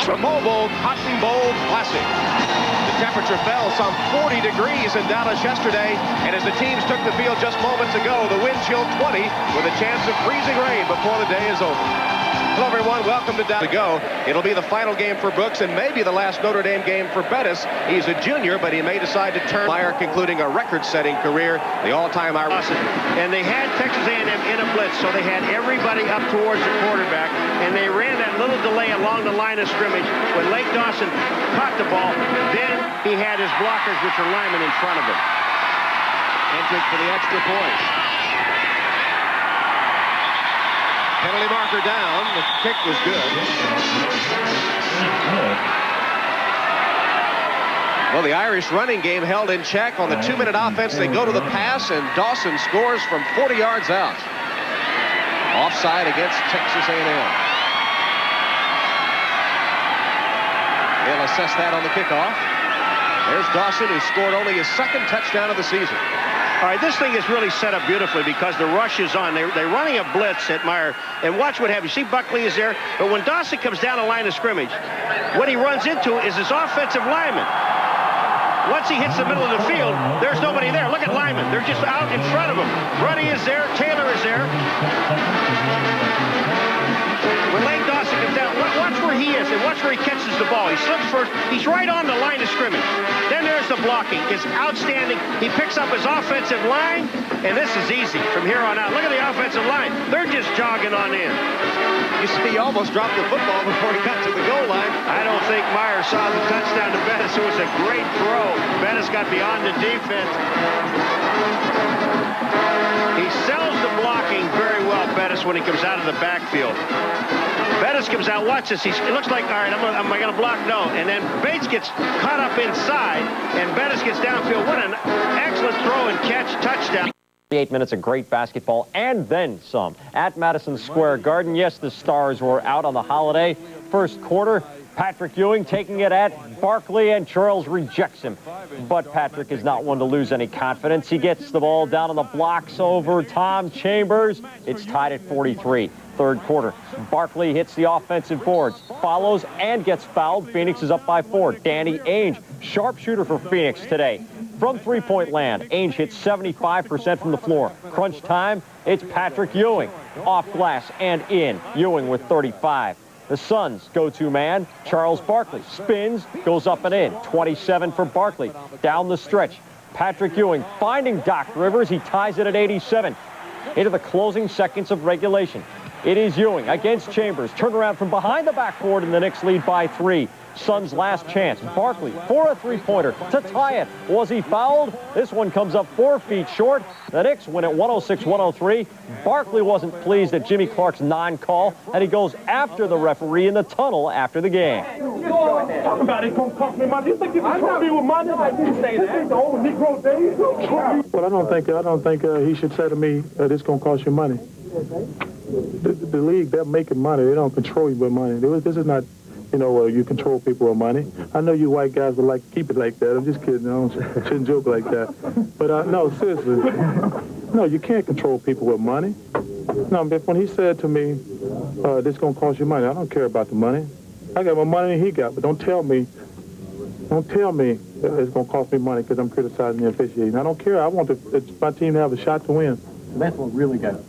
The Mobile Cotton Bowl Classic. The temperature fell some 40 degrees in Dallas yesterday, and as the teams took the field just moments ago, the wind chilled 20 with a chance of freezing rain before the day is over. Hello, everyone. Welcome to Dallas. It'll be the final game for Brooks and maybe the last Notre Dame game for Bettis. He's a junior, but he may decide to turn. Meyer concluding a record-setting career, the all-time Irish. And they had Texas A&M in a blitz, so they had everybody up towards the quarterback, and they ran that little delay along the line of scrimmage. When Lake Dawson caught the ball, then he had his blockers, which are linemen, in front of him. Entered for the extra point. Penalty marker down. The kick was good. Well, the Irish running game held in check. On the 2-minute offense, they go to the pass, and Dawson scores from 40 yards out. Offside against Texas A&M. They'll assess that on the kickoff. There's Dawson, who scored only his second touchdown of the season. All right, this thing is really set up beautifully because the rush is on. They're running a blitz at Meyer, and watch what happens. See, Barkley is there, but when Dawson comes down the line of scrimmage, what he runs into is his offensive lineman. Once he hits the middle of the field, there's nobody there. Look at linemen. They're just out in front of him. Ruddy is there. Taylor is there. When Lane Dawson comes down, watch where he is and watch where he catches the ball. He slips first. He's right on the line of scrimmage. Then there's the blocking. It's outstanding. He picks up his offensive line, and this is easy from here on out. Look at the offensive line. They're just jogging on in. You see, he almost dropped the football before he got to the goal line. I don't think Meyer saw the touchdown to Bettis. It was a great throw. Bettis got beyond the defense. He sells the blocking very well, Bettis, when he comes out of the backfield. Bettis comes out, watch this. It looks like, all right, am I going to block? No. And then Bates gets caught up inside, and Bettis gets downfield. What an excellent throw and catch, touchdown. 8 minutes of great basketball and then some at Madison Square Garden. Yes, the Stars were out on the holiday. First quarter, Patrick Ewing taking it at Barkley, and Charles rejects him. But Patrick is not one to lose any confidence. He gets the ball down on the blocks over Tom Chambers. It's tied at 43. Third quarter, Barkley hits the offensive boards, follows and gets fouled. Phoenix is up by 4. Danny Ainge, sharpshooter for Phoenix today. From three-point land, Ainge hits 75% from the floor. Crunch time, it's Patrick Ewing. Off glass and in. Ewing with 35. The Suns' go-to man, Charles Barkley, spins, goes up and in. 27 for Barkley. Down the stretch, Patrick Ewing finding Doc Rivers. He ties it at 87. Into the closing seconds of regulation. It is Ewing against Chambers. Turnaround from behind the backboard, and the Knicks lead by 3. Suns' last chance. Barkley for a three-pointer to tie it. Was he fouled? This one comes up 4 feet short. The Knicks win at 106-103. Barkley wasn't pleased at Jimmy Clark's non-call, and he goes after the referee in the tunnel after the game. Talk about it, gonna cost me money. You think you can trust me with money? I didn't say that. The old Negro days. Well, I don't think he should say to me, "This gonna cost you money." The league, they're making money. They don't control you with money. This is not, you control people with money. I know you white guys would like to keep it like that. I'm just kidding. I shouldn't joke like that. But no, seriously, no, you can't control people with money. No, but when he said to me, "This gonna cost you money," I don't care about the money. I got more money than he got. But don't tell me it's gonna cost me money because I'm criticizing the officiating. I don't care. I want my team to have a shot to win. That's what really got it.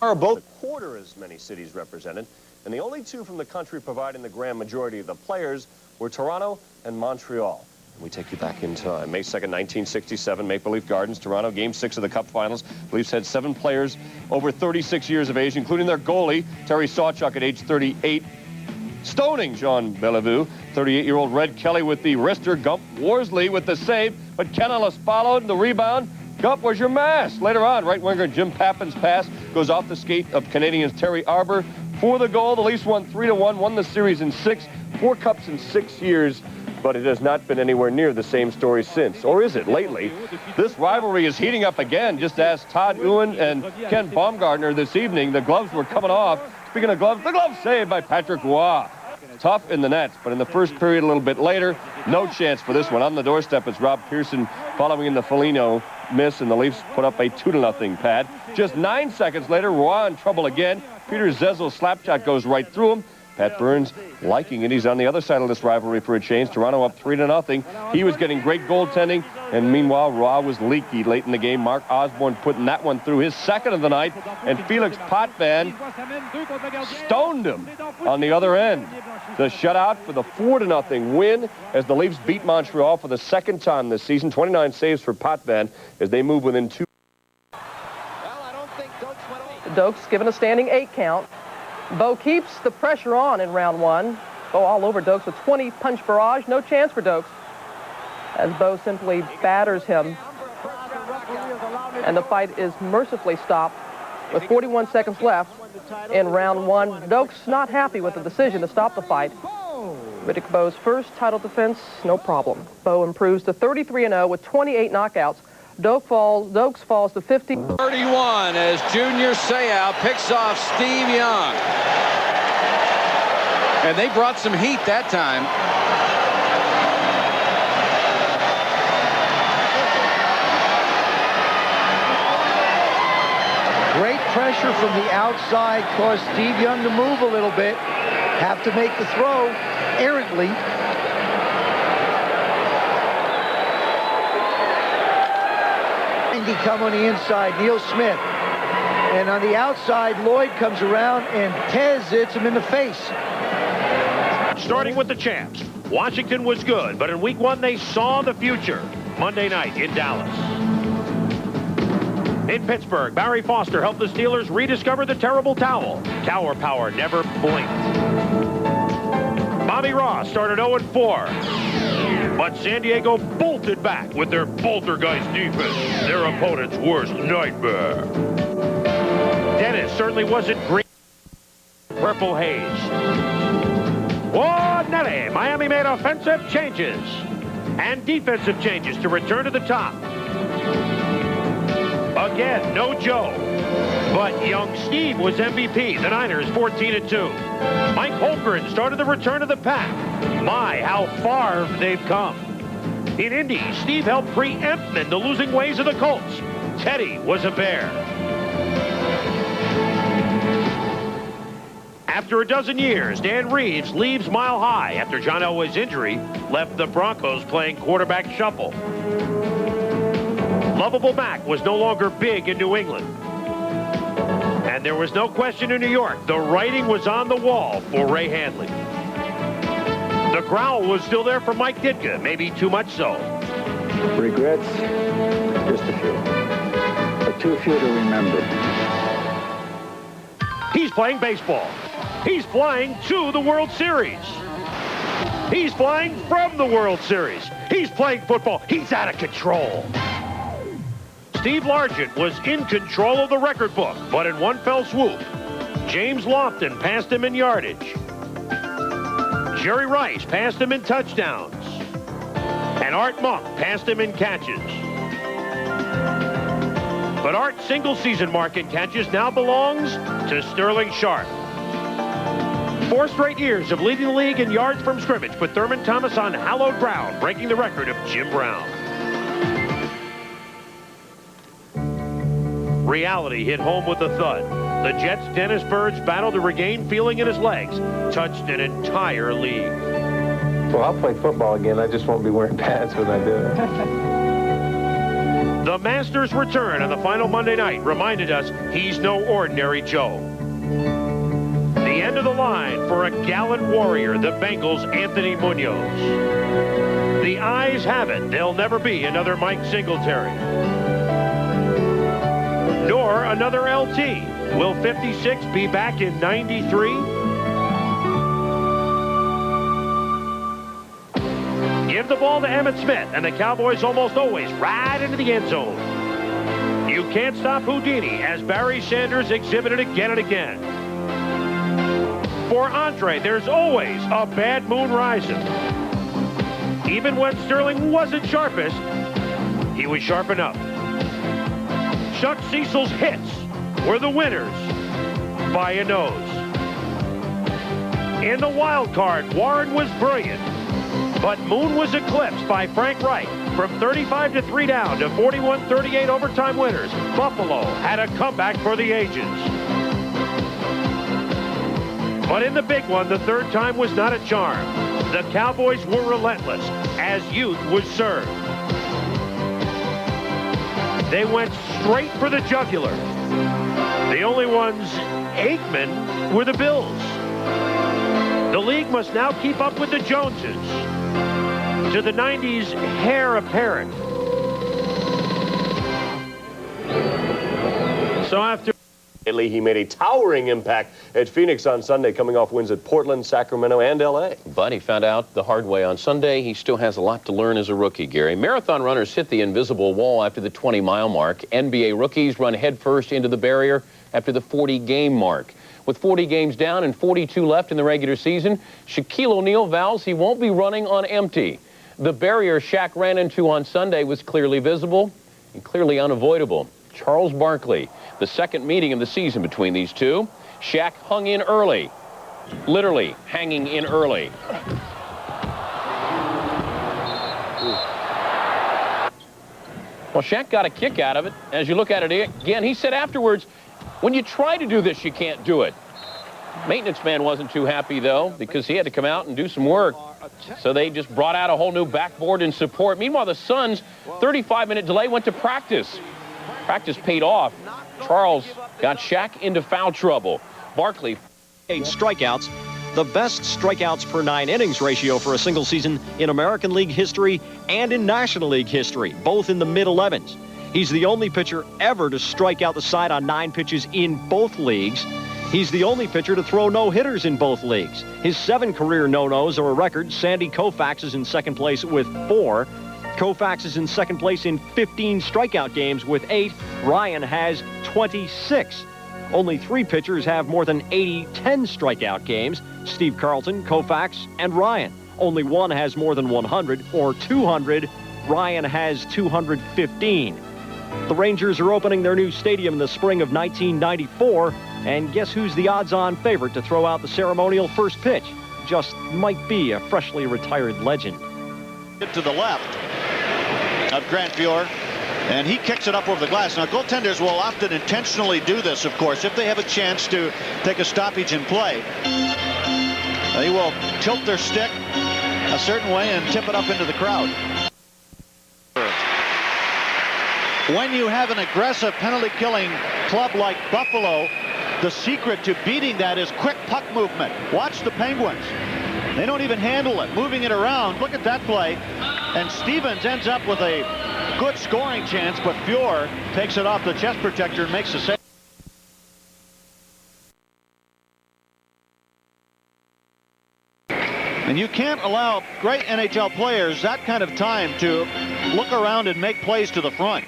Are both a quarter as many cities represented, and the only two from the country providing the grand majority of the players were Toronto and Montreal. We take you back in time. May 2nd, 1967, Maple Leaf Gardens, Toronto, Game 6 of the Cup Finals. Leafs had 7 players over 36 years of age, including their goalie, Terry Sawchuk, at age 38, stoning Jean Bellevue. 38-year-old Red Kelly with the wrister, Gump Worsley with the save, but Kenelis followed the rebound. Gump, where's your mask? Later on, right winger Jim Pappin's pass goes off the skate of Canadians Terry Arbor for the goal. The Leafs won 3-1, won the series in 6, 4 cups in 6 years, but it has not been anywhere near the same story since. Or is it lately? This rivalry is heating up again. Just ask Todd Ewan and Ken Baumgartner this evening. The gloves were coming off. Speaking of gloves, the glove saved by Patrick Roy. Tough in the nets, but in the first period a little bit later, no chance for this one. On the doorstep is Rob Pearson following in the Foligno miss, and the Leafs put up a 2-0 pad. Just 9 seconds later, Roy in trouble again. Peter Zezel's slap shot goes right through him. Pat Burns liking it. He's on the other side of this rivalry for a change. Toronto up 3-0. He was getting great goaltending, and meanwhile, Raw was leaky late in the game. Mark Osborne putting that one through, his second of the night, and Felix Potvin stoned him on the other end. The shutout for the 4-0 win as the Leafs beat Montreal for the second time this season. 29 saves for Potvin as they move within 2. Dokes given a standing 8 count. Bowe keeps the pressure on in round 1. Bowe all over Dokes with 20 punch barrage. No chance for Dokes as Bowe simply batters him. And the fight is mercifully stopped with 41 seconds left in round 1. Dokes not happy with the decision to stop the fight. Riddick Bowe's first title defense, no problem. Bowe improves to 33-0 with 28 knockouts. Dokes falls to 50-31 as Junior Seau picks off Steve Young. And they brought some heat that time. Great pressure from the outside caused Steve Young to move a little bit. Have to make the throw errantly. Come on the inside, Neil Smith. And on the outside, Lloyd comes around and Tez hits him in the face. Starting with the champs, Washington was good, but in week 1 they saw the future. Monday night in Dallas. In Pittsburgh, Barry Foster helped the Steelers rediscover the terrible towel. Tower power never blinked. Bobby Ross started 0-4. But San Diego bolted back with their poltergeist defense, their opponent's worst nightmare. Dennis certainly wasn't green. Purple haze. Whoa, Nelly. Miami made offensive changes and defensive changes to return to the top. Again, no Joe. But young Steve was MVP. The Niners 14-2. Mike Holmgren started the return of the pack. My, how far they've come. In Indy, Steve helped preempt the losing ways of the Colts. Teddy was a Bear. After a dozen years, Dan Reeves leaves Mile High after John Elway's injury left the Broncos playing quarterback shuffle. Lovable Mac was no longer big in New England. And there was no question in New York. The writing was on the wall for Ray Handley. The growl was still there for Mike Ditka, maybe too much so. Regrets? Just a few. But too few to remember. He's playing baseball. He's flying to the World Series. He's flying from the World Series. He's playing football. He's out of control. Steve Largent was in control of the record book, but in one fell swoop, James Lofton passed him in yardage. Jerry Rice passed him in touchdowns. And Art Monk passed him in catches. But Art's single-season mark in catches now belongs to Sterling Sharp. 4 straight years of leading the league in yards from scrimmage put Thurman Thomas on hallowed ground, breaking the record of Jim Brown. Reality hit home with a thud. The Jets' Dennis Bird's battle to regain feeling in his legs touched an entire league. Well, I'll play football again. I just won't be wearing pads when I do it. The Masters' return on the final Monday night reminded us he's no ordinary Joe. The end of the line for a gallant warrior, the Bengals' Anthony Munoz. The eyes have it, there'll never be another Mike Singletary. Nor another LT. Will 56 be back in 93? Give the ball to Emmitt Smith, and the Cowboys almost always ride into the end zone. You can't stop Houdini, as Barry Sanders exhibited again and again. For Andre, there's always a bad moon rising. Even when Sterling wasn't sharpest, he was sharp enough. Chuck Cecil's hits were the winners by a nose. In the wild card, Warren was brilliant, but Moon was eclipsed by Frank Reich. From 35-3 down to 41-38 overtime winners, Buffalo had a comeback for the ages. But in the big one, the third time was not a charm. The Cowboys were relentless as youth was served. They went straight for the jugular. The only ones Aikman were the Bills. The league must now keep up with the Joneses. To the 90s heir apparent. So after He made a towering impact at Phoenix on Sunday, coming off wins at Portland, Sacramento, and L.A. But he found out the hard way on Sunday. He still has a lot to learn as a rookie, Gary. Marathon runners hit the invisible wall after the 20-mile mark. NBA rookies run headfirst into the barrier after the 40-game mark. With 40 games down and 42 left in the regular season, Shaquille O'Neal vows he won't be running on empty. The barrier Shaq ran into on Sunday was clearly visible and clearly unavoidable. Charles Barkley, the second meeting of the season between these two. Shaq hung in early, literally hanging in early. Well, Shaq got a kick out of it. As you look at it again, he said afterwards, when you try to do this, you can't do it. Maintenance man wasn't too happy, though, because he had to come out and do some work. So they just brought out a whole new backboard in support. Meanwhile, the Suns, 35-minute delay, went to practice. Practice paid off. Charles got Shaq into foul trouble. Barkley. 8 strikeouts, the best strikeouts per 9 innings ratio for a single season in American League history and in National League history, both in the mid-11s. He's the only pitcher ever to strike out the side on 9 pitches in both leagues. He's the only pitcher to throw no-hitters in both leagues. His 7 career no-nos are a record. Sandy Koufax is in second place with 4. Koufax is in second place in 15 strikeout games with 8. Ryan has 26. Only 3 pitchers have more than 10 strikeout games. Steve Carlton, Koufax, and Ryan. Only one has more than 100 or 200. Ryan has 215. The Rangers are opening their new stadium in the spring of 1994. And guess who's the odds-on favorite to throw out the ceremonial first pitch? Just might be a freshly retired legend. To the left of Grant Fuhr, and he kicks it up over the glass. Now, goaltenders will often intentionally do this, of course, if they have a chance to take a stoppage in play. They will tilt their stick a certain way and tip it up into the crowd. When you have an aggressive penalty-killing club like Buffalo, the secret to beating that is quick puck movement. Watch the Penguins. They don't even handle it, moving it around. Look at that play. And Stevens ends up with a good scoring chance, but Fuhr takes it off the chest protector and makes the save. And you can't allow great NHL players that kind of time to look around and make plays to the front.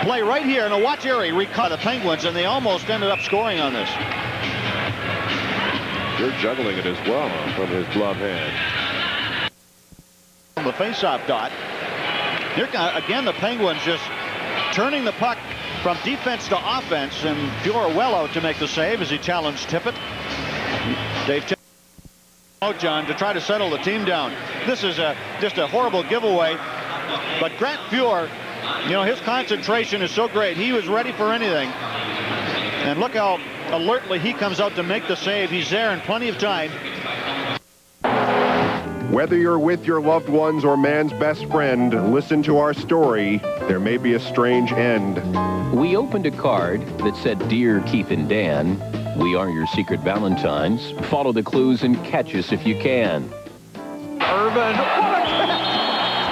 Play right here, and watch Erie recut the Penguins, and they almost ended up scoring on this. They're juggling it as well from his glove hand. From the faceoff dot. Here again, the Penguins just turning the puck from defense to offense, and Fuhr well out to make the save as he challenged Tippett. Dave Tippett out, John, to try to settle the team down. This is just a horrible giveaway, but Grant Fuhr, you know, his concentration is so great. He was ready for anything. And look how alertly he comes out to make the save. He's there in plenty of time. Whether you're with your loved ones or man's best friend, listen to our story. There may be a strange end. We opened a card that said, "Dear Keith and Dan, we are your secret Valentines. Follow the clues and catch us if you can." Irvin.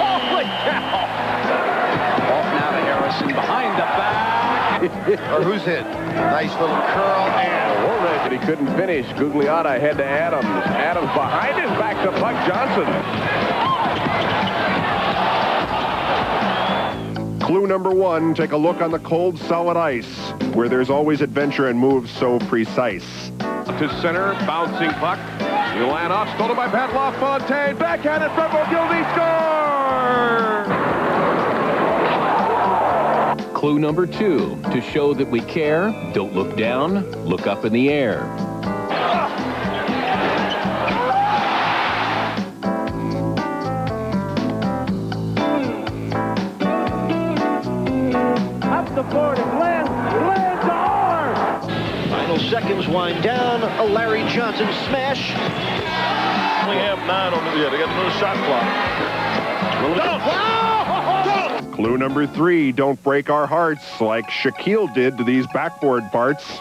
Holy cow. Off now to Harrison behind the back. Or who's hit? Nice little curl and He couldn't finish. Gugliotta head to Adams. Adams behind his back to Buck Johnson. Clue number 1, take a look on the cold, solid ice, where there's always adventure and moves so precise. To center, bouncing puck. Milan off, stolen by Pat LaFontaine. Backhanded from Ogilvy, score! Clue number 2, to show that we care, don't look down, look up in the air. Up the board, and lands hard! Final Final seconds wind down. A Larry Johnson smash. We have 9 on the, they got another shot clock. Clue number 3, don't break our hearts like Shaquille did to these backboard parts.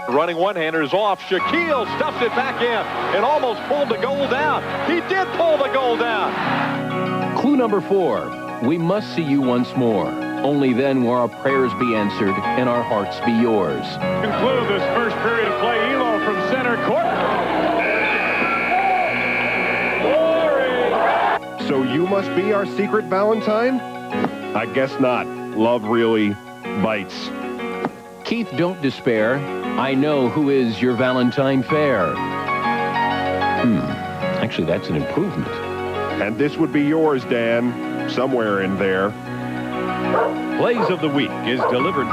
Running one-hander is off. Shaquille stuffs it back in and almost pulled the goal down. He did pull the goal down. Clue number 4, we must see you once more. Only then will our prayers be answered and our hearts be yours. Conclude this first period of play. Elo from center court. So you must be our secret Valentine? I guess not. Love really bites. Keith, don't despair. I know who is your Valentine fair. Actually, that's an improvement. And this would be yours, Dan, somewhere in there. Plays of the week is delivered.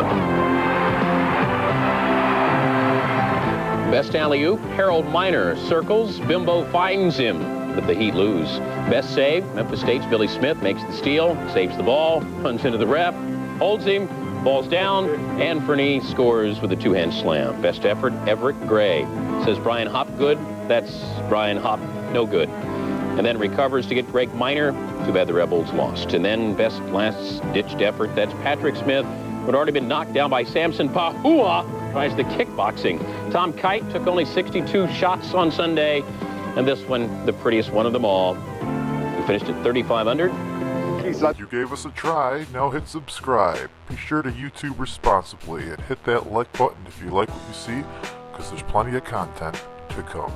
Best alley-oop, Harold Miner circles. Bimbo finds him, but the Heat lose. Best save, Memphis State's Billy Smith makes the steal, saves the ball, runs into the ref, holds him, ball's down, and Fernie scores with a two-hand slam. Best effort, Everett Gray. Says Brian Hopgood. That's Brian Hop, no good. And then recovers to get Greg Miner. Too bad the Rebels lost. And then best last-ditched effort, that's Patrick Smith, who had already been knocked down by Samson Pahua. Tries the kickboxing. Tom Kite took only 62 shots on Sunday, and this one, the prettiest one of them all. He finished at 35 under. You gave us a try, now hit subscribe. Be sure to YouTube responsibly and hit that like button if you like what you see, because there's plenty of content to come.